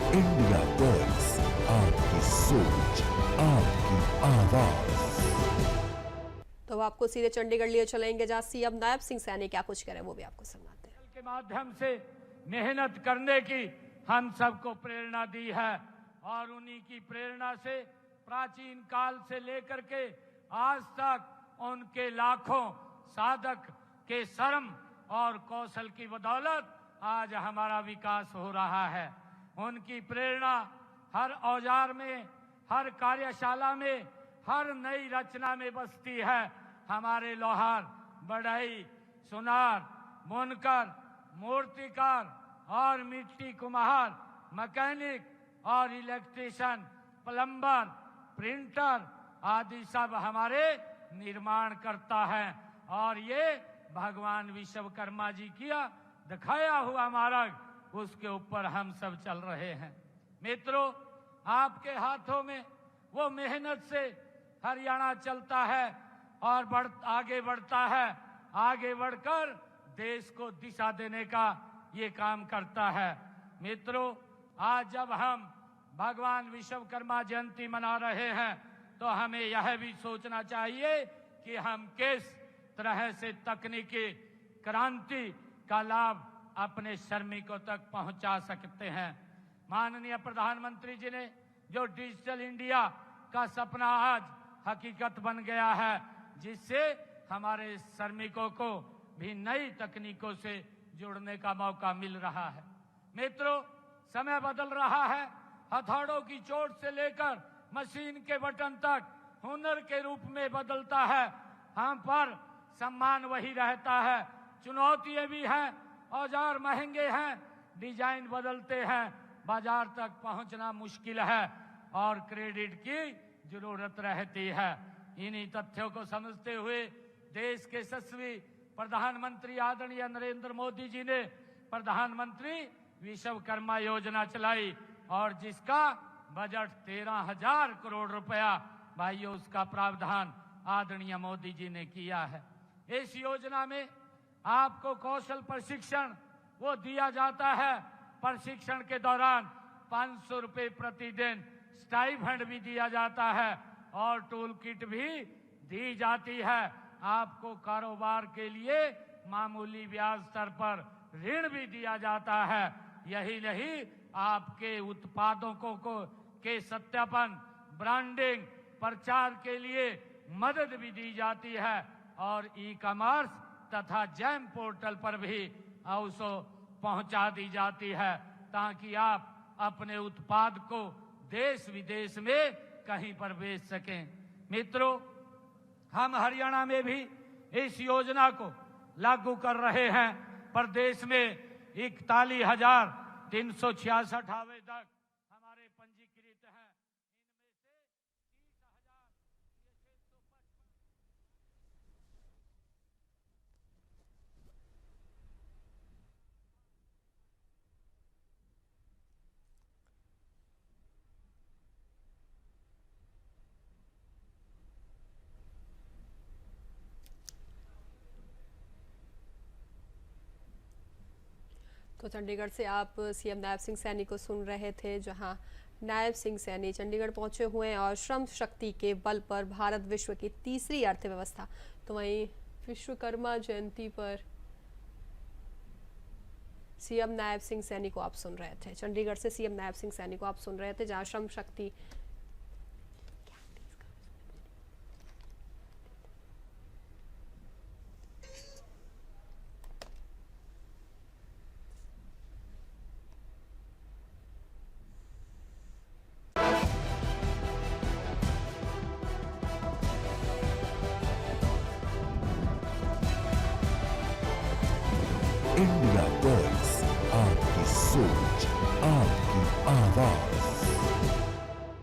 India voice, आपकी सोच, आपकी आवाज। तो आपको सीधे चंडीगढ़ लिए चलेंगे जहां सीएम नायब सिंह सैनी क्या कुछ कह रहे हैं वो भी आपको सुनाते हैं। के माध्यम से मेहनत करने की हम सबको प्रेरणा दी है और उन्हीं की प्रेरणा से प्राचीन काल से लेकर के आज तक उनके लाखों साधक के श्रम और कौशल की बदौलत आज हमारा विकास हो रहा है। उनकी प्रेरणा हर औजार में, हर कार्यशाला में, हर नई रचना में बसती है। हमारे लोहार, बढ़ई, सुनार, बुनकर, मूर्तिकार और मिट्टी कुम्हार, मैकेनिक और इलेक्ट्रीशियन, प्लम्बर, प्रिंटर आदि सब हमारे निर्माण करता है और ये भगवान विश्वकर्मा जी किया दिखाया हुआ मार्ग, उसके ऊपर हम सब चल रहे हैं। मित्रों, आपके हाथों में वो मेहनत से हरियाणा चलता है और आगे बढ़ता है। आगे बढ़कर देश को दिशा देने का ये काम करता है। मित्रों, आज जब हम भगवान विश्वकर्मा जयंती मना रहे हैं तो हमें यह भी सोचना चाहिए कि हम किस तरह से तकनीकी क्रांति का लाभ अपने श्रमिकों तक पहुंचा सकते हैं। माननीय प्रधानमंत्री जी ने जो डिजिटल इंडिया का सपना आज हकीकत बन गया है, जिससे हमारे श्रमिकों को भी नई तकनीकों से जुड़ने का मौका मिल रहा है। मित्रों, समय बदल रहा है। हथौड़ों की चोट से लेकर मशीन के बटन तक हुनर के रूप में बदलता है। हम पर सम्मान वही रहता है। चुनौतियां भी हैं, औजार महंगे हैं, डिजाइन बदलते हैं, बाजार तक पहुंचना मुश्किल है और क्रेडिट की जरूरत रहती है। इन्हीं तथ्यों को समझते हुए देश के यशस्वी प्रधानमंत्री आदरणीय नरेंद्र मोदी जी ने प्रधानमंत्री विश्वकर्मा योजना चलाई और जिसका बजट 13,000 करोड़ रुपया, भाइयों, उसका प्रावधान आदरणीय मोदी जी ने किया है। इस योजना में आपको कौशल प्रशिक्षण वो दिया जाता है। प्रशिक्षण के दौरान 500 रुपए प्रतिदिन स्टाइपेंड भी दिया जाता है और टूल किट भी दी जाती है। आपको कारोबार के लिए मामूली ब्याज दर पर ऋण भी दिया जाता है। यही नहीं, आपके उत्पादों के सत्यापन, ब्रांडिंग, प्रचार के लिए मदद भी दी जाती है और ई कॉमर्स तथा जैम पोर्टल पर भी उसको पहुंचा दी जाती है ताकि आप अपने उत्पाद को देश विदेश में कहीं पर बेच सकें। मित्रों, हम हरियाणा में भी इस योजना को लागू कर रहे हैं। प्रदेश में 41,366 आवेदक हमारे पंजीकृत हैं। इनमें से तो चंडीगढ़ से आप सीएम नायब सिंह सैनी को सुन रहे थे, जहां नायब सिंह सैनी चंडीगढ़ पहुंचे हुए हैं और श्रम शक्ति के बल पर भारत विश्व की तीसरी अर्थव्यवस्था। तो वहीं विश्वकर्मा जयंती पर सीएम नायब सिंह सैनी को आप सुन रहे थे। चंडीगढ़ से सीएम नायब सिंह सैनी को आप सुन रहे थे, जहां श्रम शक्ति इंडिया वॉइस, आपकी सोच, आपकी आवाज।